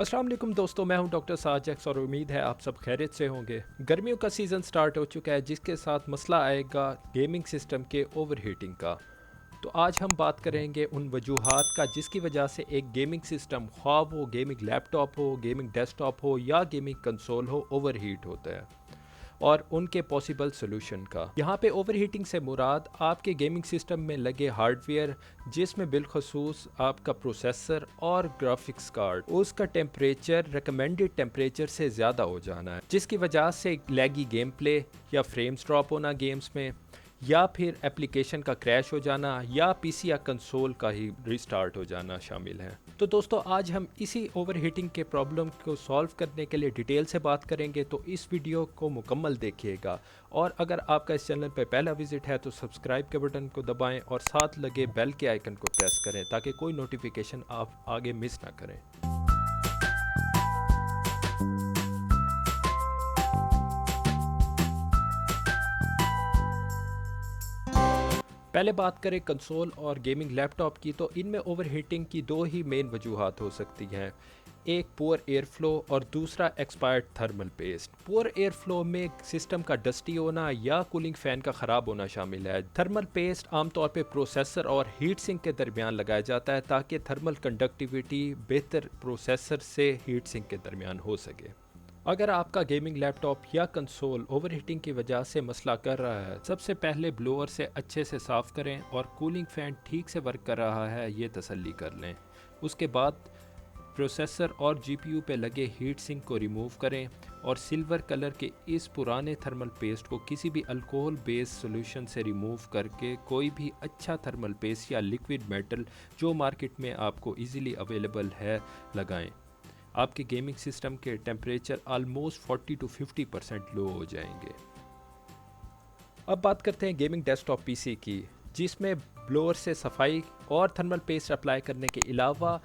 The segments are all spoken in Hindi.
अस्सलाम वालेकुम दोस्तों, मैं हूं डॉक्टर साजक्स और उम्मीद है आप सब खैरियत से होंगे। गर्मियों का सीज़न स्टार्ट हो चुका है जिसके साथ मसला आएगा गेमिंग सिस्टम के ओवरहीटिंग का। तो आज हम बात करेंगे उन वजूहात का जिसकी वजह से एक गेमिंग सिस्टम, ख्वाह वो गेमिंग लैपटॉप हो, गेमिंग डेस्कटॉप हो या गेमिंग कंसोल हो, ओवरहीट होता है और उनके पॉसिबल सोल्यूशन का। यहाँ पे ओवरहीटिंग से मुराद आपके गेमिंग सिस्टम में लगे हार्डवेयर, जिसमें बिलखसूस आपका प्रोसेसर और ग्राफिक्स कार्ड, उसका टेम्परेचर रिकमेंडेड टेम्परेचर से ज़्यादा हो जाना है, जिसकी वजह से लैगी गेम प्ले या फ्रेम्स ड्रॉप होना गेम्स में, या फिर एप्लीकेशन का क्रैश हो जाना या पीसी या कंसोल का ही रिस्टार्ट हो जाना शामिल है। तो दोस्तों, आज हम इसी ओवरहीटिंग के प्रॉब्लम को सॉल्व करने के लिए डिटेल से बात करेंगे, तो इस वीडियो को मुकम्मल देखिएगा। और अगर आपका इस चैनल पर पहला विजिट है तो सब्सक्राइब के बटन को दबाएं और साथ लगे बेल के आइकन को प्रेस करें ताकि कोई नोटिफिकेशन आप आगे मिस ना करें। पहले बात करें कंसोल और गेमिंग लैपटॉप की, तो इनमें ओवरहीटिंग की दो ही मेन वजूहात हो सकती हैं। एक पुअर एयर फ्लो और दूसरा expired thermal paste. Poor air flow में सिस्टम का डस्टी होना या कूलिंग फैन का ख़राब होना शामिल है। थर्मल पेस्ट आमतौर पे प्रोसेसर और हीट सिंक के दरमियान लगाया जाता है ताकि थर्मल कंडक्टिविटी बेहतर प्रोसेसर से हीट सिंक के दरमियान हो सके। अगर आपका गेमिंग लैपटॉप या कंसोल ओवरहीटिंग की वजह से मसला कर रहा है, सबसे पहले ब्लोअर से अच्छे से साफ़ करें और कूलिंग फ़ैन ठीक से वर्क कर रहा है ये तसल्ली कर लें। उसके बाद प्रोसेसर और जीपीयू पे लगे हीट सिंक को रिमूव करें और सिल्वर कलर के इस पुराने थर्मल पेस्ट को किसी भी अल्कोहल बेस्ड सॉल्यूशन से रिमूव करके कोई भी अच्छा थर्मल पेस्ट या लिक्विड मेटल जो मार्केट में आपको इजीली अवेलेबल है लगाएं। आपके गेमिंग सिस्टम के टेम्परेचर ऑलमोस्ट 40 to 50% लो हो जाएंगे। अब बात करते हैं गेमिंग डेस्कटॉप पीसी की, जिसमें ब्लोअर से सफाई और थर्मल पेस्ट अप्लाई करने के अलावा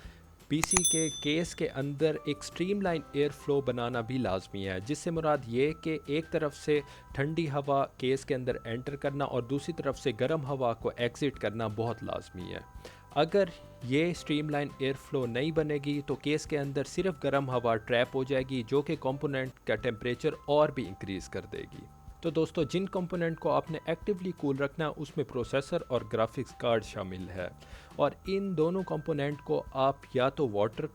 पीसी के केस के अंदर एक स्ट्रीमलाइन एयर फ्लो बनाना भी लाजमी है, जिससे मुराद ये कि एक तरफ से ठंडी हवा केस के अंदर एंटर करना और दूसरी तरफ से गर्म हवा को एग्ज़िट करना बहुत लाजमी है। अगर ये स्ट्रीमलाइन एयर फ्लो नहीं बनेगी तो केस के अंदर सिर्फ गर्म हवा ट्रैप हो जाएगी, जो कि कंपोनेंट का टेम्परेचर और भी इंक्रीज़ कर देगी। तो दोस्तों, जिन कंपोनेंट को आपने एक्टिवली कूल रखना उसमें प्रोसेसर और ग्राफिक्स कार्ड शामिल है, और इन दोनों कंपोनेंट को आप या तो वाटर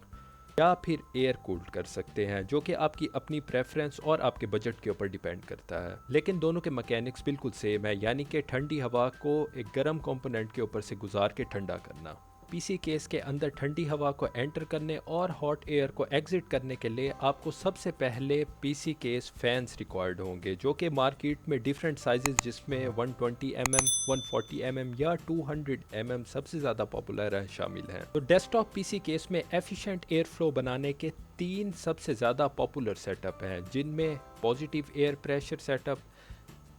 या फिर एयर कूल्ड कर सकते हैं, जो कि आपकी अपनी प्रेफरेंस और आपके बजट के ऊपर डिपेंड करता है। लेकिन दोनों के मैकेनिक्स बिल्कुल सेम है, यानी कि ठंडी हवा को एक गर्म कंपोनेंट के ऊपर से गुजार के ठंडा करना। पीसी केस के अंदर ठंडी हवा को एंटर करने और हॉट एयर को एग्जिट करने के लिए आपको सबसे पहले पीसी केस फैंस रिक्वायर्ड होंगे, जो कि मार्केट में डिफरेंट साइजेस, जिसमें 120 mm, 140 mm या 200 mm सबसे ज़्यादा पॉपुलर है, शामिल हैं। तो डेस्कटॉप पीसी केस में एफिशिएंट एयर फ्लो बनाने के 3 सबसे ज़्यादा पॉपुलर सेटअप हैं, जिनमें positive air pressure setup,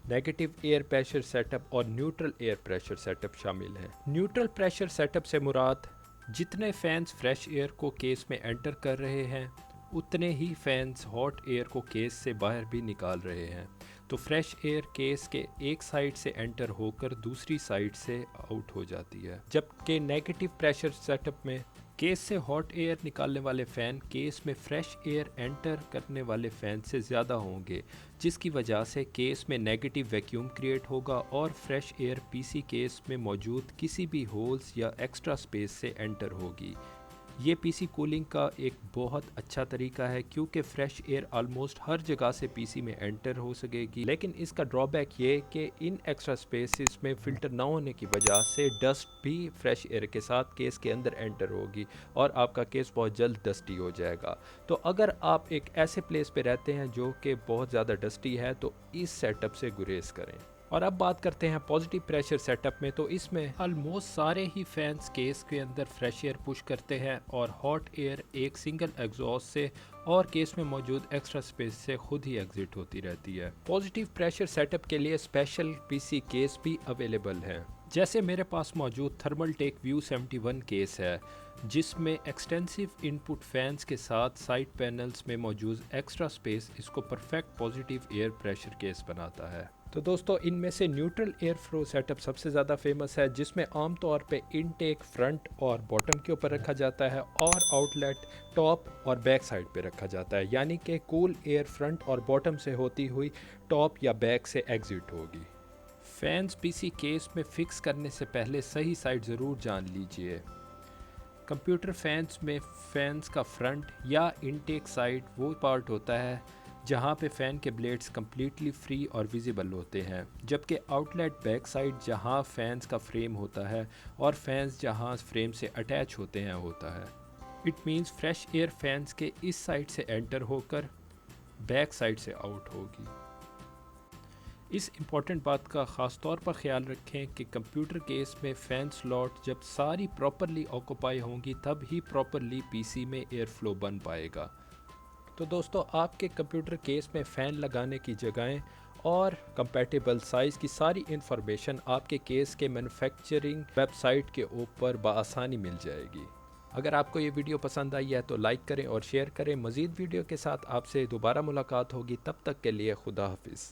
negative air pressure setup और न्यूट्रल एयर प्रेशर सेटअप शामिल हैं। न्यूट्रल प्रेशर सेटअप से मुराद जितने फैंस फ्रेश एयर को केस में एंटर कर रहे हैं उतने ही फैंस हॉट एयर को केस से बाहर भी निकाल रहे हैं। तो फ्रेश एयर केस के एक साइड से एंटर होकर दूसरी साइड से आउट हो जाती है, जबकि नेगेटिव प्रेशर सेटअप में केस से हॉट एयर निकालने वाले फ़ैन केस में फ्रेश एयर एंटर करने वाले फ़ैन से ज़्यादा होंगे, जिसकी वजह से केस में नेगेटिव वैक्यूम क्रिएट होगा और फ्रेश एयर पीसी केस में मौजूद किसी भी होल्स या एक्स्ट्रा स्पेस से एंटर होगी। ये पीसी कूलिंग का एक बहुत अच्छा तरीका है, क्योंकि फ्रेश एयर ऑलमोस्ट हर जगह से पीसी में एंटर हो सकेगी। लेकिन इसका ड्रॉबैक ये कि इन एक्स्ट्रा स्पेसेस में फ़िल्टर ना होने की वजह से डस्ट भी फ्रेश एयर के साथ केस के अंदर एंटर होगी और आपका केस बहुत जल्द डस्टी हो जाएगा। तो अगर आप एक ऐसे प्लेस पे रहते हैं जो कि बहुत ज़्यादा डस्टी है तो इस सेटअप से गुरेज करें। और अब बात करते हैं पॉजिटिव प्रेशर सेटअप में, तो इसमें ऑलमोस्ट सारे ही फैंस केस के अंदर फ्रेश एयर पुश करते हैं और हॉट एयर एक सिंगल एग्जॉस्ट से और केस में मौजूद एक्स्ट्रा स्पेस से खुद ही एग्जिट होती रहती है। पॉजिटिव प्रेशर सेटअप के लिए स्पेशल पीसी केस भी अवेलेबल हैं, जैसे मेरे पास मौजूद थर्मलटेक व्यू 71 केस है, जिसमें एक्सटेंसिव इनपुट फैंस के साथ साइड पैनल्स में मौजूद एक्स्ट्रा स्पेस इसको perfect positive air pressure case बनाता है। तो दोस्तों इनमें से न्यूट्रल एयर फ्लो सेटअप सबसे ज़्यादा फेमस है, जिसमें आमतौर पे इनटेक फ्रंट और बॉटम के ऊपर रखा जाता है और आउटलेट टॉप और बैक साइड पे रखा जाता है, यानी कि कूल एयर फ्रंट और बॉटम से होती हुई टॉप या बैक से एग्जिट होगी। फैंस पीसी केस में फिक्स करने से पहले सही साइड ज़रूर जान लीजिए। कंप्यूटर फैंस में फैंस का फ्रंट या इनटेक साइड वो पार्ट होता है जहाँ पे फ़ैन के ब्लेड्स कम्प्लीटली फ्री और विजिबल होते हैं, जबकि आउटलेट बैक साइड जहाँ फैंस का फ्रेम होता है और फैंस जहाँ फ्रेम से अटैच होते हैं होता है। It means fresh air fans के इस साइड से एंटर होकर बैक साइड से आउट होगी। इस इम्पॉर्टेंट बात का ख़ास तौर पर ख्याल रखें कि कंप्यूटर केस में फ़ैन स्लॉट जब सारी प्रॉपरली ऑक्यूपाई होंगी तब ही प्रॉपरली पीसी में एयर फ्लो बन पाएगा। तो दोस्तों आपके कंप्यूटर केस में फ़ैन लगाने की जगहें और कंपैटिबल साइज़ की सारी इन्फॉर्मेशन आपके केस के मैन्युफैक्चरिंग वेबसाइट के ऊपर बआसानी मिल जाएगी। अगर आपको ये वीडियो पसंद आई है तो लाइक करें और शेयर करें। मज़ीद वीडियो के साथ आपसे दोबारा मुलाकात होगी, तब तक के लिए खुदा हाफिज़।